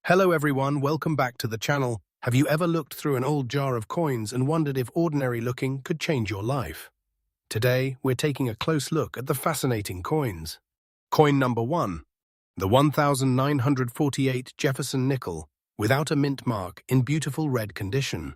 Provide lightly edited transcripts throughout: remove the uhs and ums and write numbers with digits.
Hello everyone, welcome back to the channel. Have you ever looked through an old jar of coins and wondered if ordinary looking could change your life? Today, we're taking a close look at the fascinating coins. Coin number 1. The 1948 Jefferson Nickel, without a mint mark, in beautiful red condition.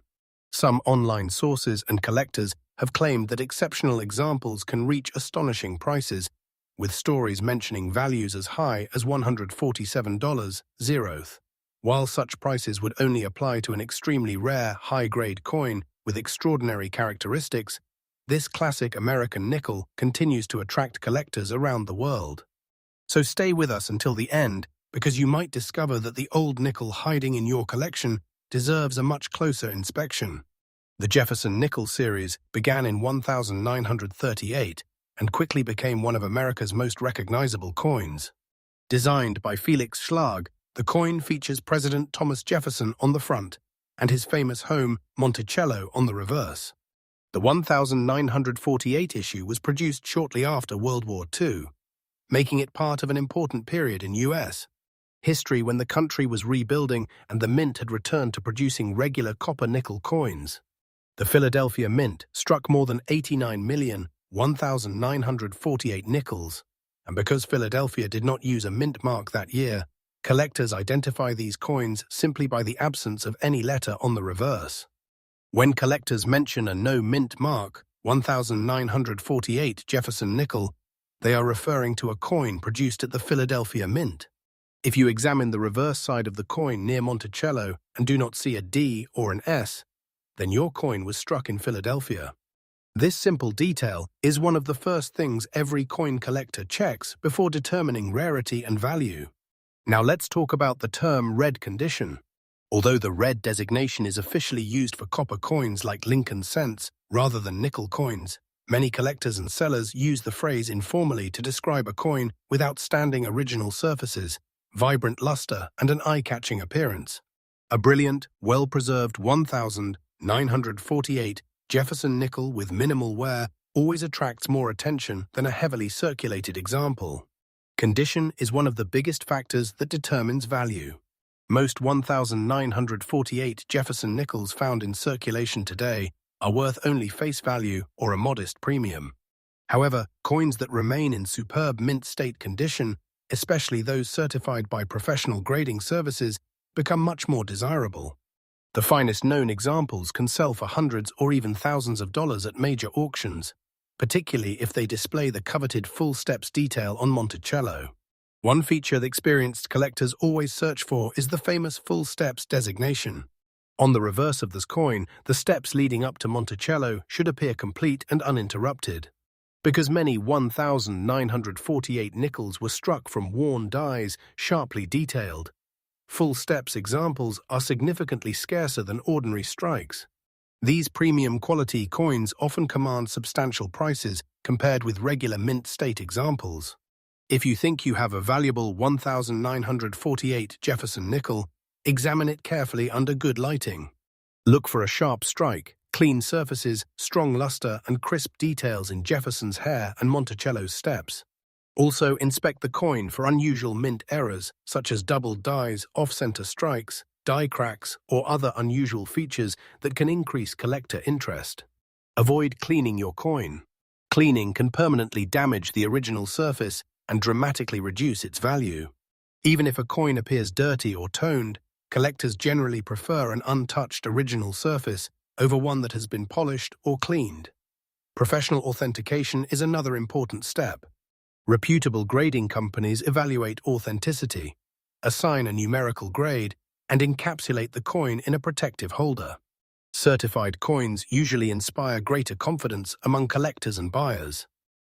Some online sources and collectors have claimed that exceptional examples can reach astonishing prices, with stories mentioning values as high as $147. While such prices would only apply to an extremely rare, high-grade coin with extraordinary characteristics, this classic American nickel continues to attract collectors around the world. So stay with us until the end, because you might discover that the old nickel hiding in your collection deserves a much closer inspection. The Jefferson Nickel series began in 1938 and quickly became one of America's most recognizable coins. Designed by Felix Schlag, the coin features President Thomas Jefferson on the front and his famous home, Monticello, on the reverse. The 1948 issue was produced shortly after World War II, making it part of an important period in U.S. history when the country was rebuilding and the mint had returned to producing regular copper-nickel coins. The Philadelphia Mint struck more than 89,001,948 nickels, and because Philadelphia did not use a mint mark that year, collectors identify these coins simply by the absence of any letter on the reverse. When collectors mention a no mint mark, 1948 Jefferson Nickel, they are referring to a coin produced at the Philadelphia Mint. If you examine the reverse side of the coin near Monticello and do not see a D or an S, then your coin was struck in Philadelphia. This simple detail is one of the first things every coin collector checks before determining rarity and value. Now let's talk about the term red condition. Although the red designation is officially used for copper coins like Lincoln cents rather than nickel coins, many collectors and sellers use the phrase informally to describe a coin with outstanding original surfaces, vibrant luster, and an eye-catching appearance. A brilliant, well-preserved 1948 Jefferson nickel with minimal wear always attracts more attention than a heavily circulated example. Condition is one of the biggest factors that determines value. Most 1948 Jefferson nickels found in circulation today are worth only face value or a modest premium. However, coins that remain in superb mint state condition, especially those certified by professional grading services, become much more desirable. The finest known examples can sell for hundreds or even thousands of dollars at major auctions, particularly if they display the coveted full steps detail on Monticello. One feature that experienced collectors always search for is the famous full steps designation. On the reverse of this coin, the steps leading up to Monticello should appear complete and uninterrupted. Because many 1948 nickels were struck from worn dies sharply detailed, full steps examples are significantly scarcer than ordinary strikes. These premium quality coins often command substantial prices compared with regular mint state examples. If you think you have a valuable 1948 Jefferson nickel, examine it carefully under good lighting. Look for a sharp strike, clean surfaces, strong luster, and crisp details in Jefferson's hair and Monticello's steps. Also, inspect the coin for unusual mint errors, such as doubled dies, off-center strikes, die cracks, or other unusual features that can increase collector interest. Avoid cleaning your coin. Cleaning can permanently damage the original surface and dramatically reduce its value. Even if a coin appears dirty or toned, collectors generally prefer an untouched original surface over one that has been polished or cleaned. Professional authentication is another important step. Reputable grading companies evaluate authenticity, assign a numerical grade, and encapsulate the coin in a protective holder. Certified coins usually inspire greater confidence among collectors and buyers.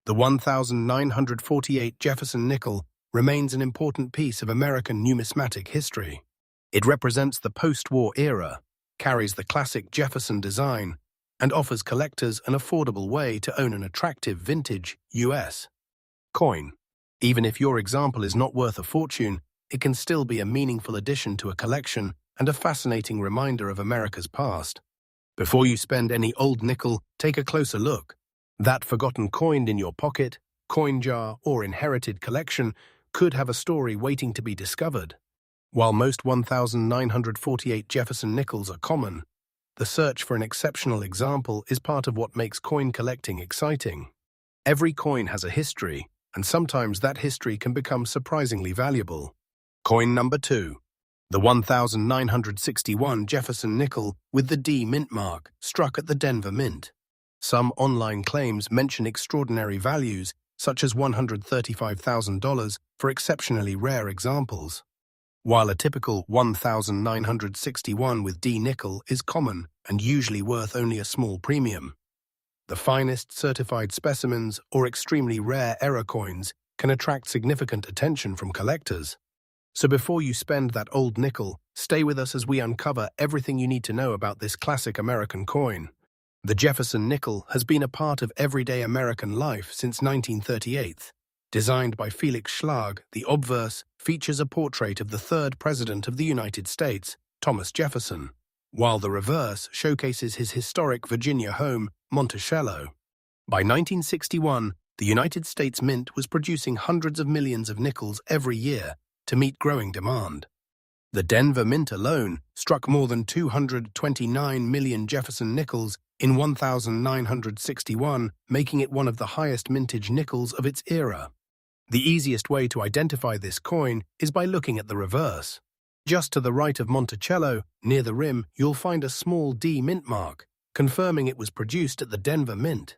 The 1948 Jefferson Nickel remains an important piece of American numismatic history. It represents the post-war era, carries the classic Jefferson design, and offers collectors an affordable way to own an attractive vintage U.S. coin. Even if your example is not worth a fortune, it can still be a meaningful addition to a collection and a fascinating reminder of America's past. Before you spend any old nickel, take a closer look. That forgotten coin in your pocket, coin jar, or inherited collection could have a story waiting to be discovered. While most 1,948 Jefferson Nickels are common, the search for an exceptional example is part of what makes coin collecting exciting. Every coin has a history, and sometimes that history can become surprisingly valuable. Coin number 2. The 1961 Jefferson Nickel with the D mint mark, struck at the Denver Mint. Some online claims mention extraordinary values, such as $135,000 for exceptionally rare examples. While a typical 1961 with D nickel is common and usually worth only a small premium, the finest certified specimens or extremely rare error coins can attract significant attention from collectors. So before you spend that old nickel, stay with us as we uncover everything you need to know about this classic American coin. The Jefferson Nickel has been a part of everyday American life since 1938. Designed by Felix Schlag, the obverse features a portrait of the third President of the United States, Thomas Jefferson, while the reverse showcases his historic Virginia home, Monticello. By 1961, the United States Mint was producing hundreds of millions of nickels every year to meet growing demand. The Denver Mint alone struck more than 229 million Jefferson Nickels in 1961, making it one of the highest mintage nickels of its era. The easiest way to identify this coin is by looking at the reverse. Just to the right of Monticello, near the rim, you'll find a small D mint mark, confirming it was produced at the Denver Mint.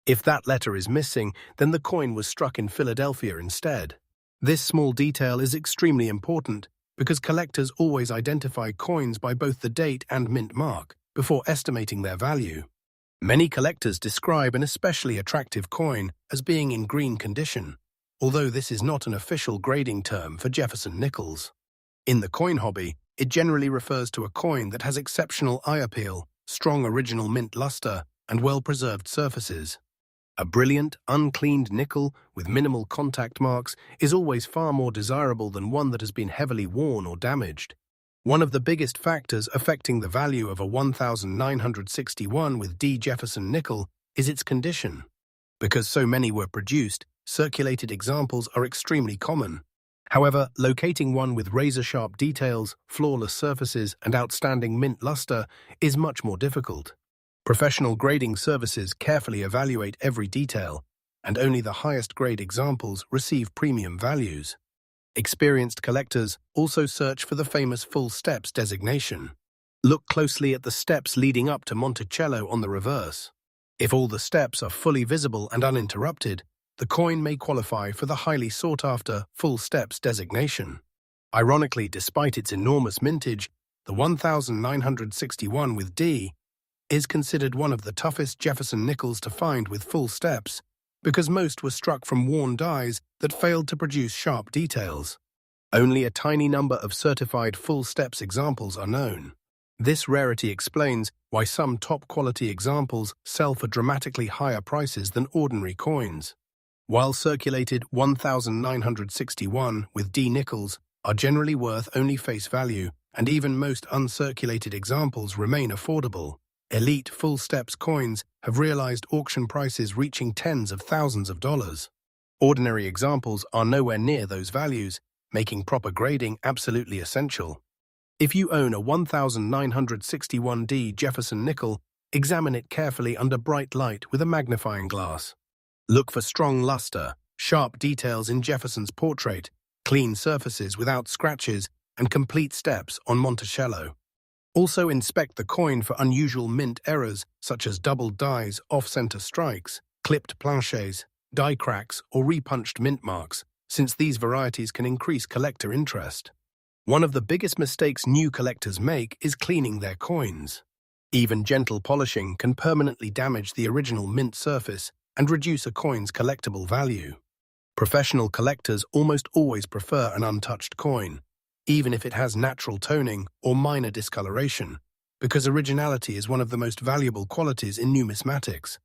If that letter is missing, then the coin was struck in Philadelphia instead. This small detail is extremely important because collectors always identify coins by both the date and mint mark before estimating their value. Many collectors describe an especially attractive coin as being in green condition, although this is not an official grading term for Jefferson Nickels. In the coin hobby, it generally refers to a coin that has exceptional eye appeal, strong original mint luster, and well-preserved surfaces. A brilliant, uncleaned nickel with minimal contact marks is always far more desirable than one that has been heavily worn or damaged. One of the biggest factors affecting the value of a 1961 with D Jefferson Nickel is its condition. Because so many were produced, circulated examples are extremely common. However, locating one with razor-sharp details, flawless surfaces, and outstanding mint luster is much more difficult. Professional grading services carefully evaluate every detail, and only the highest-grade examples receive premium values. Experienced collectors also search for the famous full steps designation. Look closely at the steps leading up to Monticello on the reverse. If all the steps are fully visible and uninterrupted, the coin may qualify for the highly sought-after full steps designation. Ironically, despite its enormous mintage, the 1961 with D is considered one of the toughest Jefferson Nickels to find with full steps, because most were struck from worn dies that failed to produce sharp details. Only a tiny number of certified full steps examples are known. This rarity explains why some top-quality examples sell for dramatically higher prices than ordinary coins. While circulated 1961 with D nickels are generally worth only face value, and even most uncirculated examples remain affordable, elite full steps coins have realized auction prices reaching tens of thousands of dollars. Ordinary examples are nowhere near those values, making proper grading absolutely essential. If you own a 1961 D Jefferson Nickel, examine it carefully under bright light with a magnifying glass. Look for strong luster, sharp details in Jefferson's portrait, clean surfaces without scratches, and complete steps on Monticello. Also inspect the coin for unusual mint errors such as doubled dies, off-center strikes, clipped planchets, die cracks, or repunched mint marks, since these varieties can increase collector interest. One of the biggest mistakes new collectors make is cleaning their coins. Even gentle polishing can permanently damage the original mint surface and reduce a coin's collectible value. Professional collectors almost always prefer an untouched coin, even if it has natural toning or minor discoloration, because originality is one of the most valuable qualities in numismatics.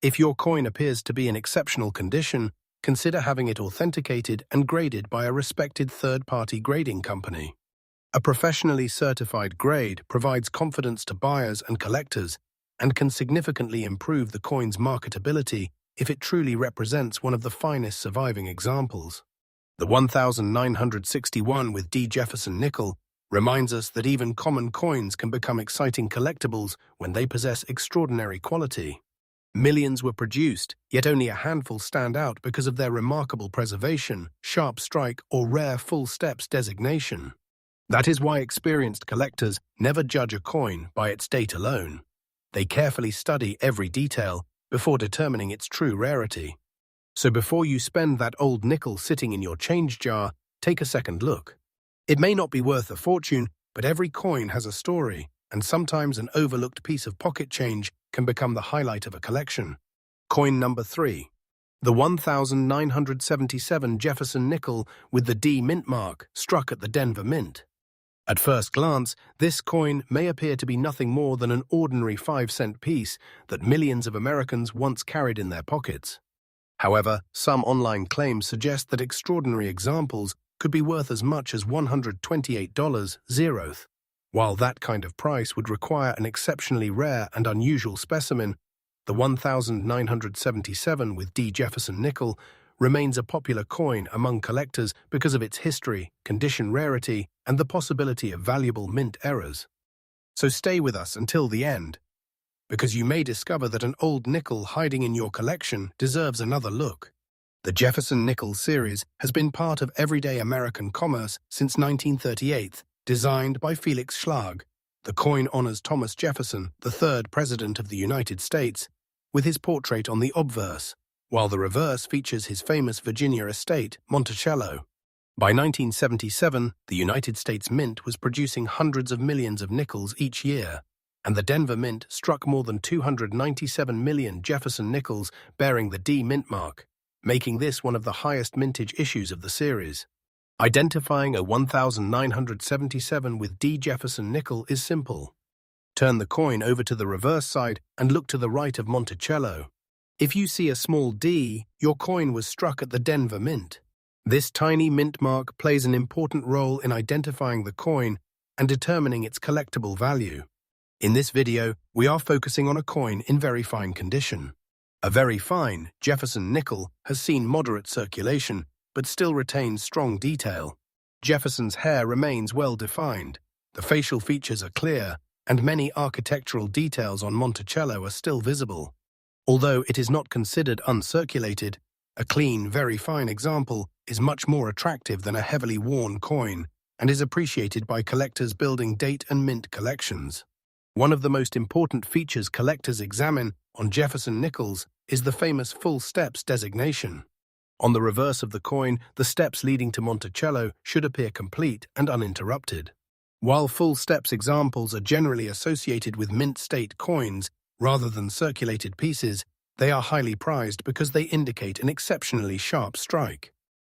If your coin appears to be in exceptional condition, consider having it authenticated and graded by a respected third-party grading company. A professionally certified grade provides confidence to buyers and collectors and can significantly improve the coin's marketability if it truly represents one of the finest surviving examples. The 1961 with D Jefferson Nickel reminds us that even common coins can become exciting collectibles when they possess extraordinary quality. Millions were produced, yet only a handful stand out because of their remarkable preservation, sharp strike, or rare full steps designation. That is why experienced collectors never judge a coin by its date alone. They carefully study every detail before determining its true rarity. So before you spend that old nickel sitting in your change jar, take a second look. It may not be worth a fortune, but every coin has a story, and sometimes an overlooked piece of pocket change can become the highlight of a collection. Coin number 3. The 1977 Jefferson Nickel with the D mint mark struck at the Denver Mint. At first glance, this coin may appear to be nothing more than an ordinary 5-cent piece that millions of Americans once carried in their pockets. However, some online claims suggest that extraordinary examples could be worth as much as $128. While that kind of price would require an exceptionally rare and unusual specimen, the 1977 with D Jefferson Nickel remains a popular coin among collectors because of its history, condition rarity, and the possibility of valuable mint errors. So stay with us until the end, because you may discover that an old nickel hiding in your collection deserves another look. The Jefferson Nickel series has been part of everyday American commerce since 1938, designed by Felix Schlag. The coin honors Thomas Jefferson, the third President of the United States, with his portrait on the obverse, while the reverse features his famous Virginia estate, Monticello. By 1977, the United States Mint was producing hundreds of millions of nickels each year, and the Denver Mint struck more than 297 million Jefferson Nickels bearing the D mint mark, making this one of the highest mintage issues of the series. Identifying a 1977 with D Jefferson Nickel is simple. Turn the coin over to the reverse side and look to the right of Monticello. If you see a small D, your coin was struck at the Denver Mint. This tiny mint mark plays an important role in identifying the coin and determining its collectible value. In this video, we are focusing on a coin in very fine condition. A very fine Jefferson nickel has seen moderate circulation, but still retains strong detail. Jefferson's hair remains well defined, the facial features are clear, and many architectural details on Monticello are still visible. Although it is not considered uncirculated, a clean, very fine example is much more attractive than a heavily worn coin and is appreciated by collectors building date and mint collections. One of the most important features collectors examine on Jefferson Nickels is the famous full steps designation. On the reverse of the coin, the steps leading to Monticello should appear complete and uninterrupted. While full steps examples are generally associated with mint state coins rather than circulated pieces, they are highly prized because they indicate an exceptionally sharp strike.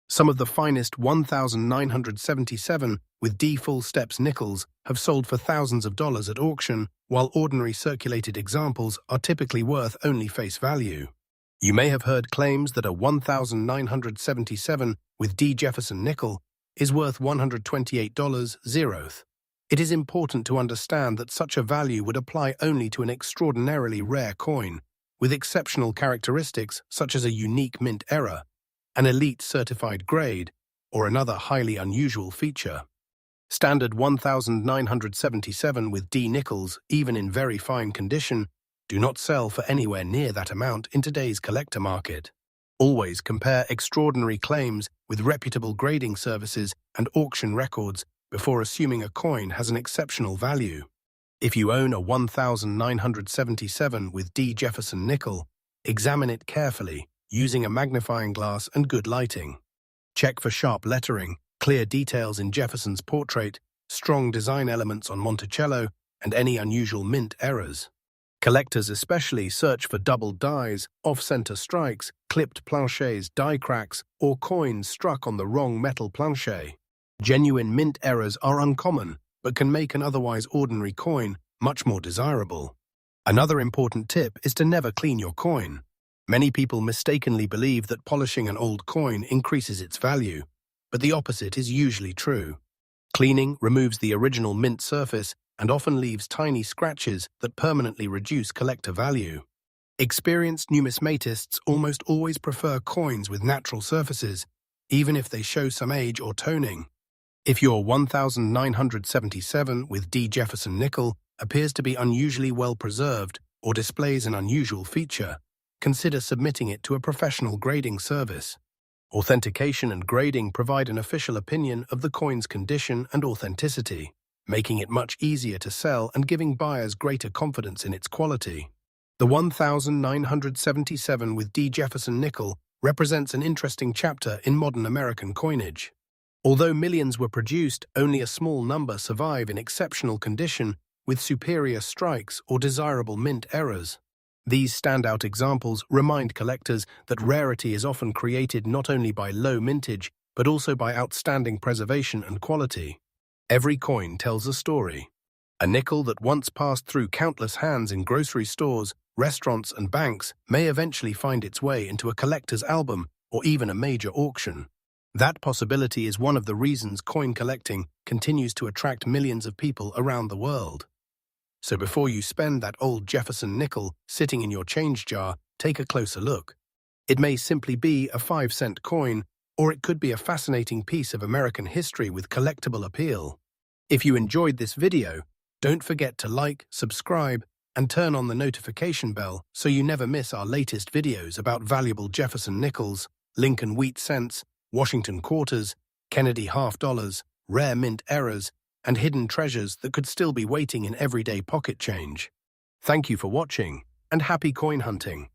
Some of the finest 1977 with D full steps nickels have sold for thousands of dollars at auction, while ordinary circulated examples are typically worth only face value. You may have heard claims that a 1977 with D Jefferson Nickel is worth $128. It is important to understand that such a value would apply only to an extraordinarily rare coin, with exceptional characteristics such as a unique mint error, an elite certified grade, or another highly unusual feature. Standard 1977 with D nickels, even in very fine condition, do not sell for anywhere near that amount in today's collector market. Always compare extraordinary claims with reputable grading services and auction records before assuming a coin has an exceptional value. If you own a 1977 with D Jefferson Nickel, examine it carefully, using a magnifying glass and good lighting. Check for sharp lettering, clear details in Jefferson's portrait, strong design elements on Monticello, and any unusual mint errors. Collectors especially search for double dies, off-center strikes, clipped planchets, die cracks, or coins struck on the wrong metal planchet. Genuine mint errors are uncommon, but can make an otherwise ordinary coin much more desirable. Another important tip is to never clean your coin. Many people mistakenly believe that polishing an old coin increases its value, but the opposite is usually true. Cleaning removes the original mint surface and often leaves tiny scratches that permanently reduce collector value. Experienced numismatists almost always prefer coins with natural surfaces even if they show some age or toning. If your 1977 with D Jefferson Nickel appears to be unusually well preserved or displays an unusual feature, consider submitting it to a professional grading service. Authentication and grading provide an official opinion of the coin's condition and authenticity, making it much easier to sell and giving buyers greater confidence in its quality. The 1977 with D Jefferson Nickel represents an interesting chapter in modern American coinage. Although millions were produced, only a small number survive in exceptional condition with superior strikes or desirable mint errors. These standout examples remind collectors that rarity is often created not only by low mintage, but also by outstanding preservation and quality. Every coin tells a story. A nickel that once passed through countless hands in grocery stores, restaurants, and banks may eventually find its way into a collector's album or even a major auction. That possibility is one of the reasons coin collecting continues to attract millions of people around the world. So before you spend that old Jefferson nickel sitting in your change jar, take a closer look. It may simply be a 5-cent coin, or it could be a fascinating piece of American history with collectible appeal. If you enjoyed this video, don't forget to like, subscribe, and turn on the notification bell so you never miss our latest videos about valuable Jefferson nickels, Lincoln wheat cents, Washington quarters, Kennedy half dollars, rare mint errors, and hidden treasures that could still be waiting in everyday pocket change. Thank you for watching, and happy coin hunting!